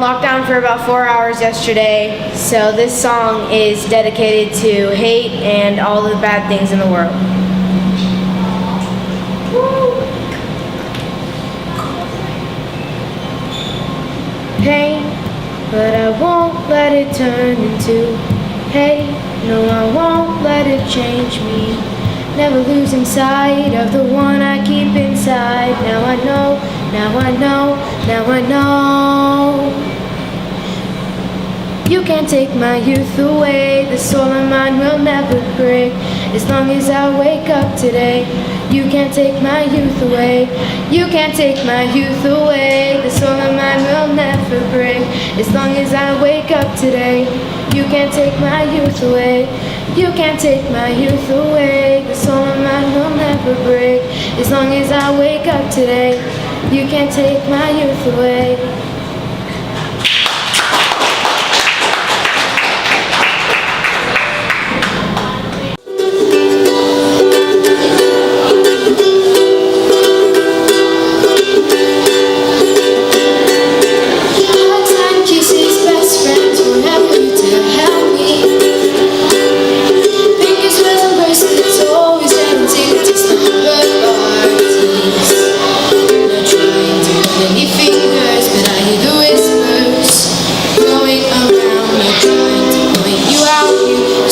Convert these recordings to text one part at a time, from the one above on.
locked down for about 4 hours yesterday, so this song is dedicated to hate and all the bad things in the world. Pain, but I won't let it turn into hate. No, I won't let it change me. Never losing sight of the one I keep inside. Now I know, now I know, now I know. You can't take my youth away. The soul of mine will never break as long as I wake up today. You can't take my youth away. You can't take my youth away. The soul of mine will never break as long as I wake up today. You can't take my youth away. You can't take my youth away. The soul of mine will never break as long as I wake up today. You can't take my youth away.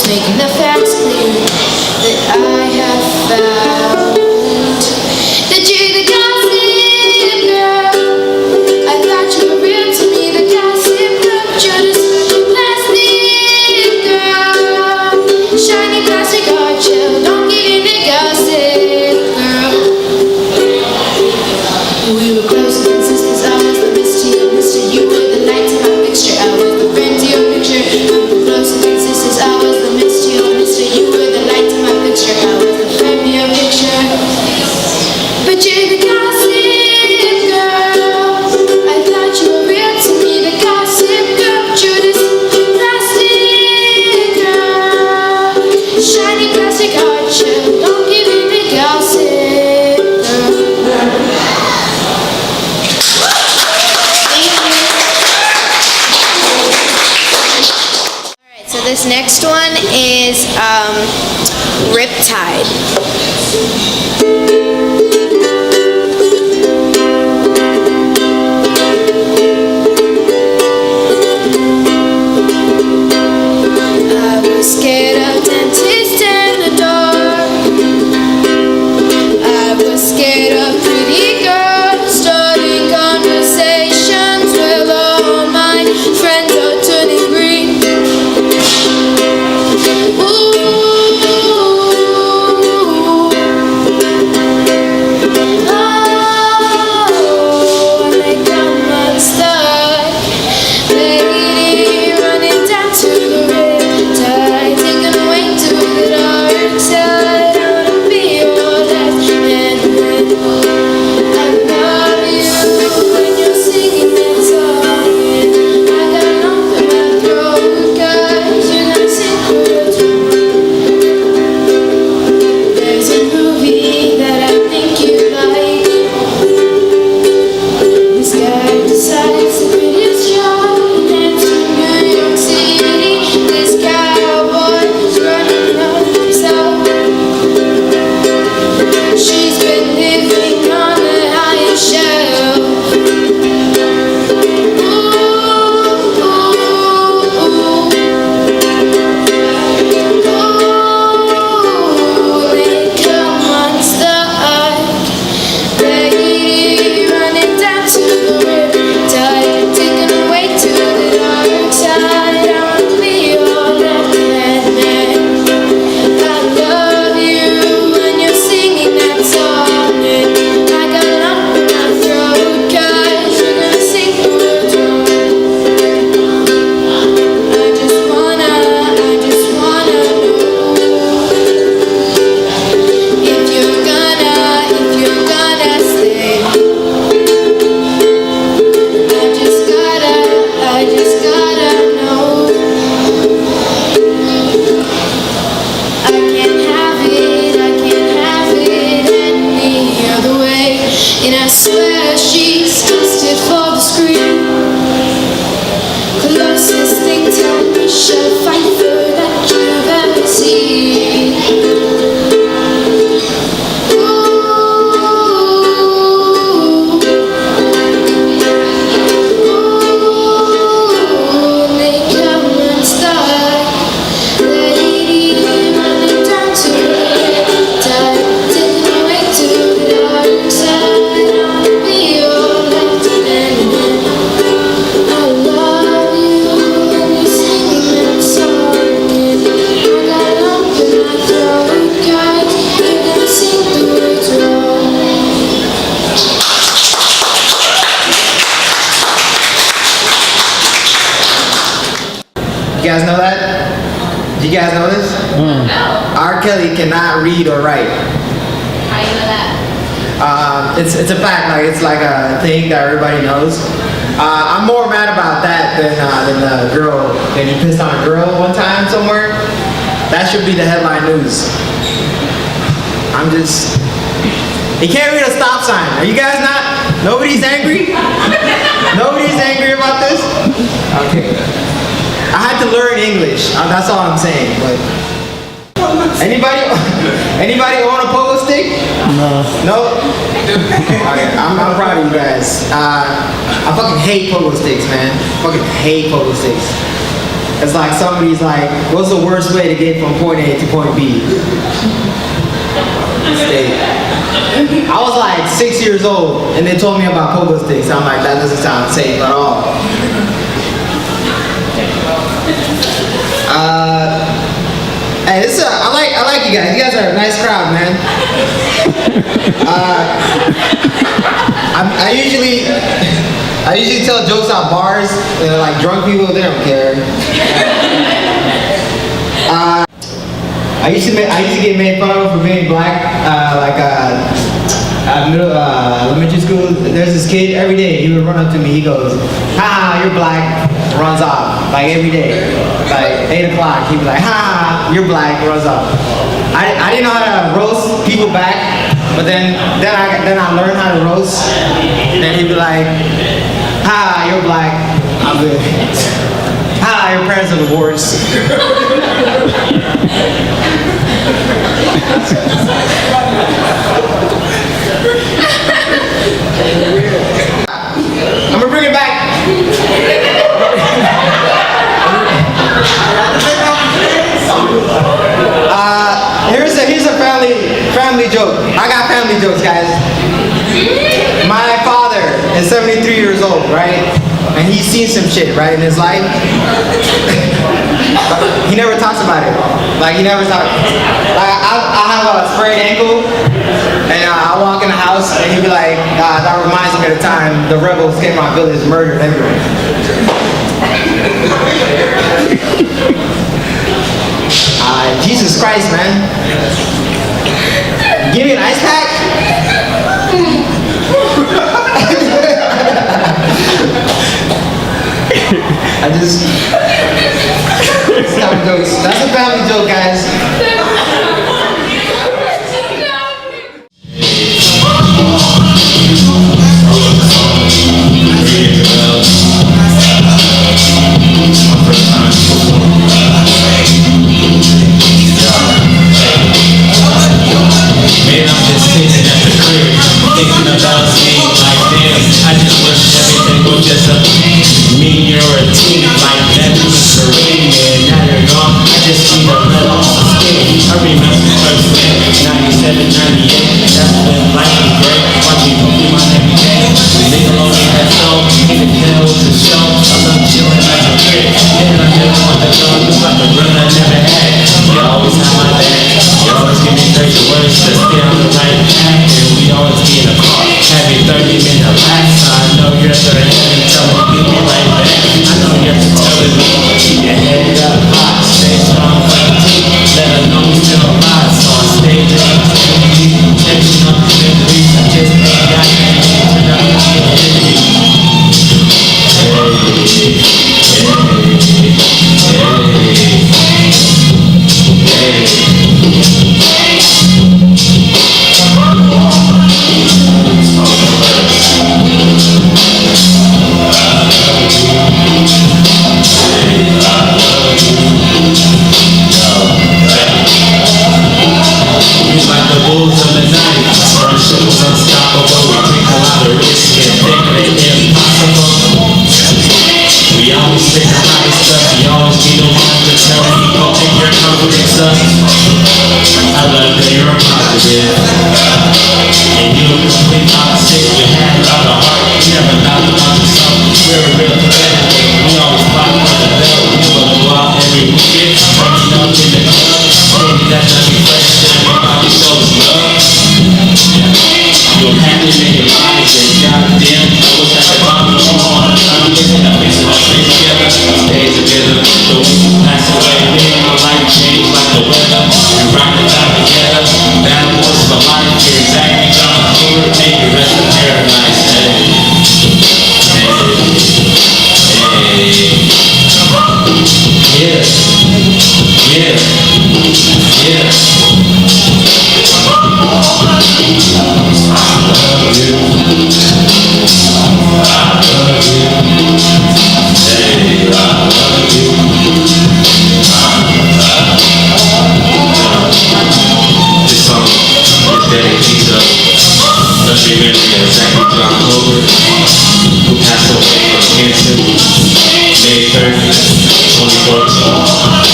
Making the facts clear that I have found that you're the gossip girl. I thought you were real to me, the gossip girl. You're just plastic girl, shiny plastic hard shell. Don't give in to gossip girl. We were closer than sisters. I was the miss to your mister. You were the light to my picture. I was the friend to your picture. We were closer than sisters. I was the miss to your mister. You were the light to my picture. I was the friend to your picture. But you're the gossip girl. I thought you were real to me, the gossip girl. You're this plastic girl, shiny plastic hard shell. Don't give in to gossip girl. So this next one is Riptide. I was scared of dentists in the dark. I was scared of pretty girls starting conversations. Well, all my friends are turning green. Take a guys know that? Do you guys know this? No. R. Kelly cannot read or write. How you know that? It's a fact. Like it's like a thing that everybody knows. I'm more mad about that than the girl. Than he pissed on a girl one time somewhere. That should be the headline news. I'm just. He can't read a stop sign. Are you guys not? Nobody's angry? Nobody's angry about this? Okay. I had to learn English. That's all I'm saying. But anybody own a pogo stick? No? Okay, I'm proud of you guys. I fucking hate pogo sticks, man. Fucking hate pogo sticks. It's like somebody's like, what's the worst way to get from point A to point B? Stay. I was like 6 years old and they told me about pogo sticks. I'm like, that doesn't sound safe at all. Hey, I like you guys. You guys are a nice crowd, man. I usually tell jokes at bars. Like drunk people, they don't care. I used to get made fun of for being black. Elementary school, there's this kid every day. He would run up to me. He goes, "Ha, you're black." Runs off like every day. Like 8 o'clock, he'd be like, "Ha, you're black." Runs off. I didn't know how to roast people back, but then I learned how to roast. Then he'd be like, "Ha, you're black." I'll be like, "Ha, your parents are divorced." I'm gonna bring it back. Here's a family joke. I got family jokes, guys. My father is 73 years old, right? And he's seen some shit, right, in his life. He never talks about it. Like he never talks. Like I have a sprained ankle, and I walk in the house, and he'd be like, "That reminds me of the time the rebels came to my village, murdered everyone." Jesus Christ, man! Give me an ice pack. I just stop jokes. That's a family joke, guys. Man, I'm just sitting at the crib, thinking about me like damn. I just wish everything was just a me or a team like that. Serene, man, now you're gone. I just need a little off the skin. I remember first man, 97, 98. That's when life was great. Watch me put my every day. Nigga only had soul, he can tell with the show. I love chilling like a kid. And I never want the gun, it's like a run I never had. You always have my back. You always give me crazy words to stay on the right path. And we always be in a car, having 30 minutes last. I know you're at the heaven, telling me be right back. I know you're telling me, keep your head up high, stay strong for the team. Let her know we still alive, so I stay down. Catching up the memories, I just ain't got anything to know. Goddamn, I wish I could find the phone. I'm missing a piece of the face together. Stays together. Yeah, yeah. This song is dedicated to let's remember Zachary John Clover, who passed away from cancer May 3rd, 2014.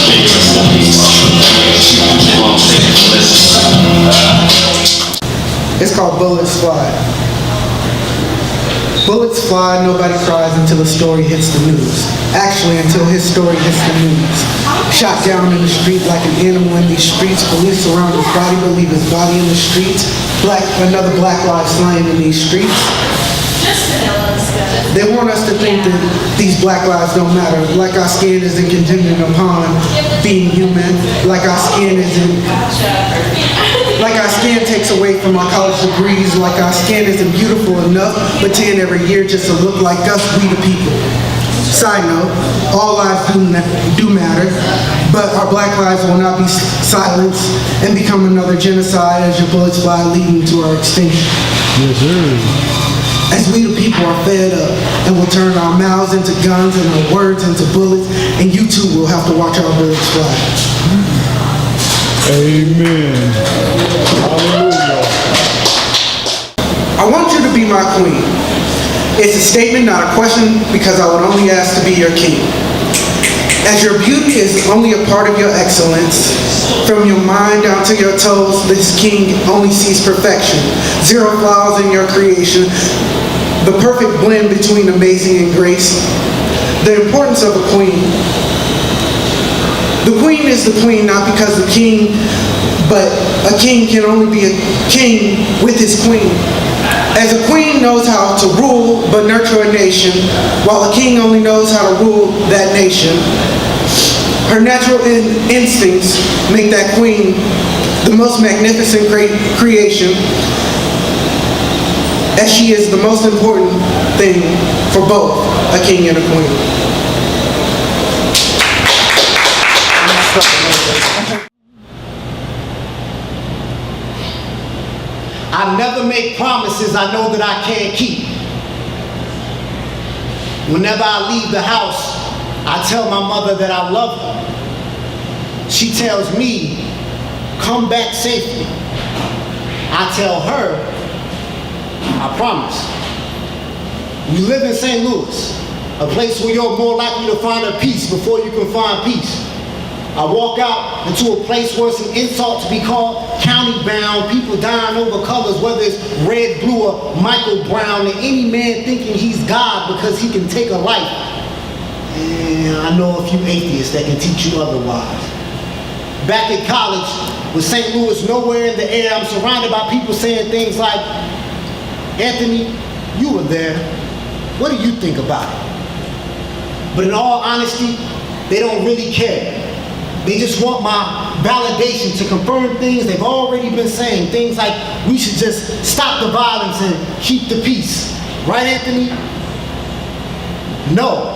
May you rest in peace. And all thank you for listening. It's called Bullets Fly. Bullets fly, nobody cries until a story hits the news. Actually, until his story hits the news. Shot down in the street like an animal in these streets. Police surround his body, but leave his body in the streets. Another black life slain in these streets. They want us to think that these black lives don't matter. Like our skin isn't contingent upon being human. Like our skin takes away from our college degrees. Like our skin isn't beautiful enough, but tan every year just to look like us, we the people. Side note, all lives do matter, but our black lives will not be silenced and become another genocide as your bullets fly, leading to our extinction. Yes, sir. As we the people are fed up and will turn our mouths into guns and our words into bullets, and you too will have to watch our bullets fly. Amen. Hallelujah. I want you to be my queen. It's a statement, not a question, because I would only ask to be your king. As your beauty is only a part of your excellence, from your mind down to your toes, this king only sees perfection. Zero flaws in your creation, the perfect blend between amazing and grace. The importance of a queen. The queen is the queen not because the king, but a king can only be a king with his queen. As a queen knows how to rule but nurture a nation, while a king only knows how to rule that nation. Her natural instincts make that queen the most magnificent creation, as she is the most important thing for both a king and a queen. I never make promises I know that I can't keep. Whenever I leave the house, I tell my mother that I love her. She tells me, come back safely. I tell her, I promise. We live in St. Louis, a place where you're more likely to find a peace before you can find peace. I walk out into a place where it's an insult to be called county bound, people dying over colors, whether it's red, blue, or Michael Brown, and any man thinking he's God because he can take a life. And I know a few atheists that can teach you otherwise. Back at college, with St. Louis nowhere in the air, I'm surrounded by people saying things like, Anthony, you were there. What do you think about it? But in all honesty, they don't really care. They just want my validation to confirm things they've already been saying. Things like, we should just stop the violence and keep the peace. Right, Anthony? No.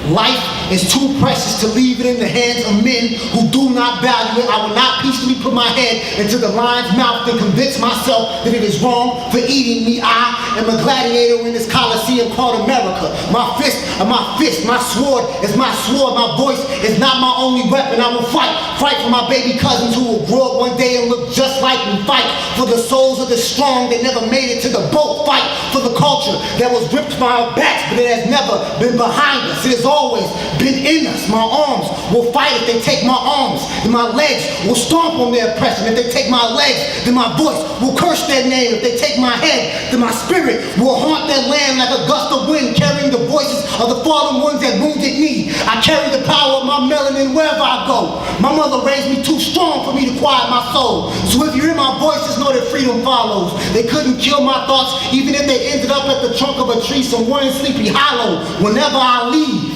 Life is too precious to leave it in the hands of men who do not value it. I will not peacefully put my head into the lion's mouth and convince myself that it is wrong for eating me. I am a gladiator in this coliseum called America. My fist, my sword is my sword. My voice is not my only weapon. I will fight for my baby cousins who will grow up one day and look just like me. Fight for the souls of the strong that never made it to the boat. Fight for the culture that was ripped by our backs, but it has never been behind us. It has always been in us. My arms will fight if they take my arms, and my legs will stomp on their oppression. If they take my legs, then my voice will curse their name. If they take my head, then my spirit will haunt their land like a gust of wind, carrying the voices of the fallen ones that wounded me. I carry the power of my melanin wherever I go. My mother raised me too strong for me to quiet my soul. So if you hear my voices, know that freedom follows. They couldn't kill my thoughts, even if they ended up at the trunk of a tree somewhere in Sleepy Hollow. Whenever I leave,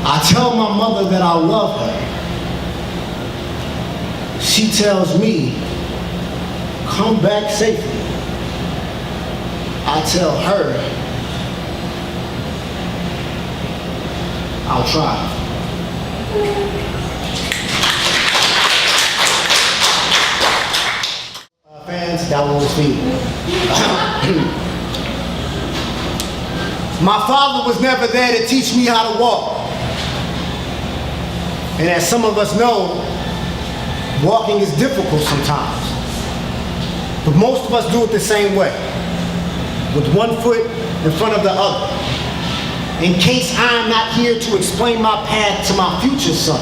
I tell my mother that I love her. She tells me, come back safely. I tell her, I'll try. Fans, that one was me. My father was never there to teach me how to walk. And as some of us know, walking is difficult sometimes. But most of us do it the same way, with one foot in front of the other. In case I'm not here to explain my path to my future son,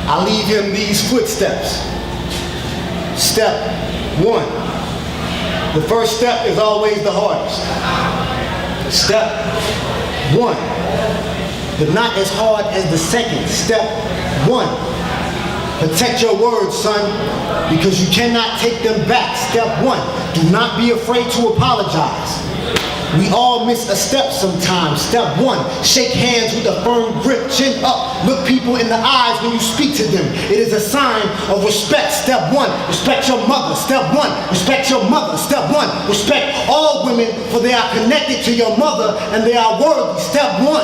I leave him these footsteps. Step 1. The first step is always the hardest. Step 1. But not as hard as the second. Step 1. Protect your words, son, because you cannot take them back. Step 1. Do not be afraid to apologize. We all miss a step sometimes. Step 1, shake hands with a firm grip, chin up, look people in the eyes when you speak to them. It is a sign of respect. Step 1, respect your mother. Step 1, respect your mother. Step 1, respect all women, for they are connected to your mother and they are worthy. Step 1,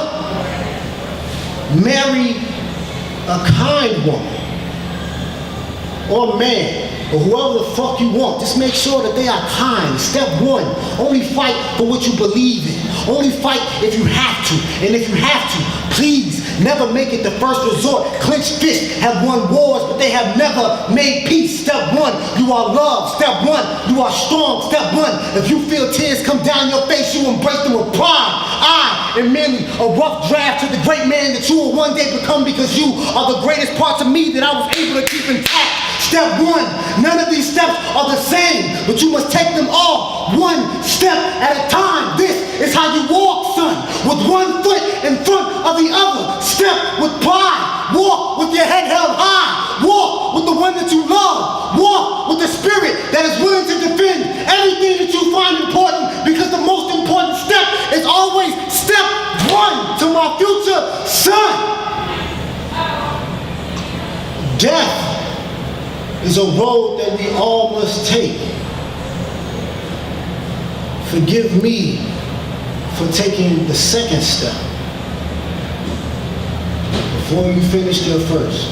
marry a kind woman or man, or whoever the fuck you want. Just make sure that they are kind. Step 1, only fight for what you believe in. Only fight if you have to. And if you have to, please never make it the first resort. Clenched fists have won wars, but they have never made peace. Step 1, you are loved. Step 1, you are strong. Step 1, if you feel tears come down your face, you embrace them with pride. I am merely a rough draft to the great man that you will one day become, because you are the greatest parts of me that I was able to keep intact. Step 1, none of these steps are the same, but you must take them all one step at a time. This is how you walk, son, with one foot in front of the other. Step with pride. Walk with your head held high. Walk with the one that you love. Walk with the spirit that is willing to defend everything that you find important, because the most important step is always step 1 to my future son. Death is a road that we all must take. Forgive me for taking the second step before you finished your first.